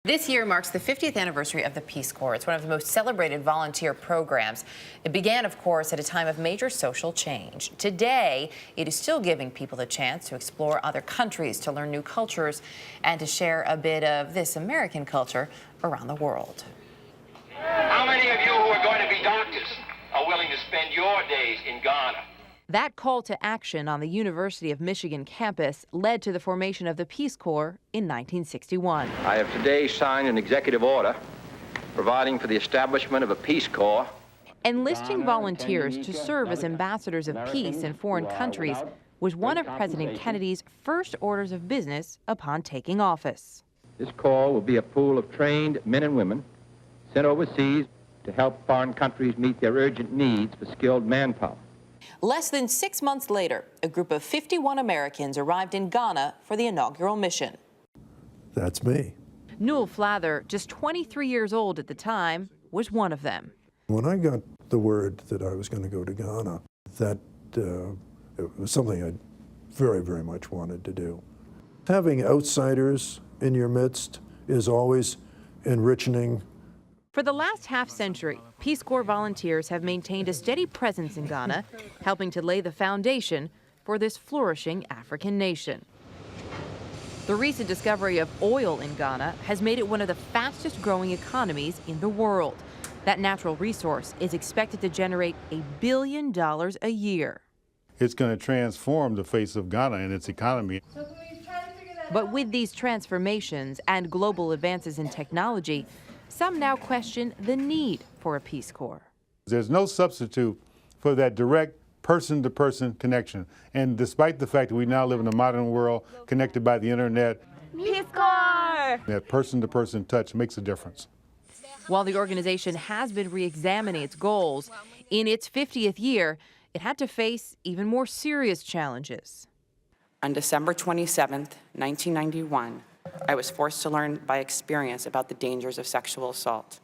This year marks the 50th anniversary of the Peace Corps. It's one of the most celebrated volunteer programs. It began, of course, at a time of major social change. Today, it is still giving people the chance to explore other countries, to learn new cultures, and to share a bit of this American culture around the world. How many of you who are going to be doctors are willing to spend your days in Ghana? That call to action on the University of Michigan campus led to the formation of the Peace Corps in 1961. I have today signed an executive order providing for the establishment of a Peace Corps. Enlisting volunteers to serve as ambassadors of peace in foreign countries was one of President Kennedy's first orders of business upon taking office. This corps will be a pool of trained men and women sent overseas to help foreign countries meet their urgent needs for skilled manpower. Less than 6 months later, a group of 51 Americans arrived in Ghana for the inaugural mission. That's me. Newell Flather, just 23 years old at the time, was one of them. When I got the word that I was going to go to Ghana, it was something I very, very much wanted to do. Having outsiders in your midst is always enriching. For the last half-century, Peace Corps volunteers have maintained a steady presence in Ghana, helping to lay the foundation for this flourishing African nation. The recent discovery of oil in Ghana has made it one of the fastest-growing economies in the world. That natural resource is expected to generate $1 billion a year. It's going to transform the face of Ghana and its economy. But with these transformations and global advances in technology, some now question the need for a Peace Corps. There's no substitute for that direct person-to-person connection. And despite the fact that we now live in a modern world connected by the internet, Peace Corps! That person-to-person touch makes a difference. While the organization has been re-examining its goals, in its 50th year, it had to face even more serious challenges. On December 27, 1991, I was forced to learn by experience about the dangers of sexual assault.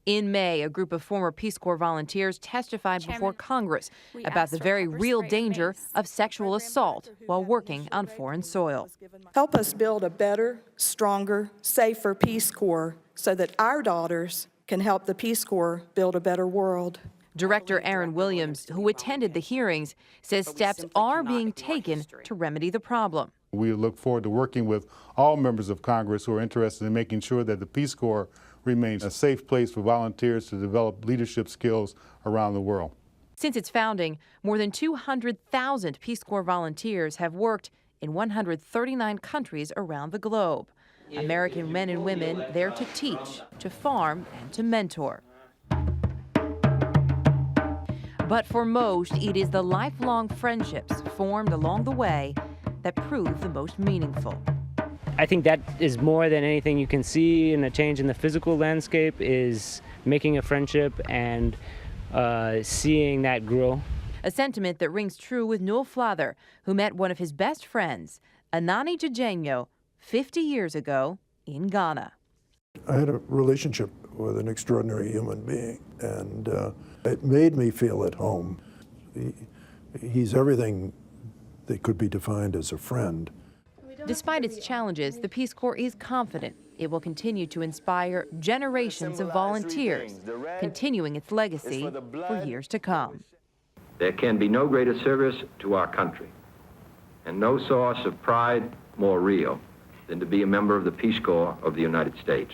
In May, a group of former Peace Corps volunteers testified before Congress about the very real danger of sexual assault while working on foreign soil. Help us build a better, stronger, safer Peace Corps so that our daughters can help the Peace Corps build a better world. Director Aaron Williams, who attended the hearings, says steps are being taken to remedy the problem. We look forward to working with all members of Congress who are interested in making sure that the Peace Corps remains a safe place for volunteers to develop leadership skills around the world. Since its founding, more than 200,000 Peace Corps volunteers have worked in 139 countries around the globe. American men and women there to teach, to farm, and to mentor. But for most, it is the lifelong friendships formed along the way that prove the most meaningful. I think that is more than anything you can see in a change in the physical landscape, is making a friendship and seeing that grow. A sentiment that rings true with Newell Flather, who met one of his best friends, Anani Jajenyo, 50 years ago in Ghana. I had a relationship with an extraordinary human being, and it made me feel at home. He's everything that could be defined as a friend. Despite its challenges, the Peace Corps is confident it will continue to inspire generations of volunteers, continuing its legacy for years to come. There can be no greater service to our country and no source of pride more real than to be a member of the Peace Corps of the United States.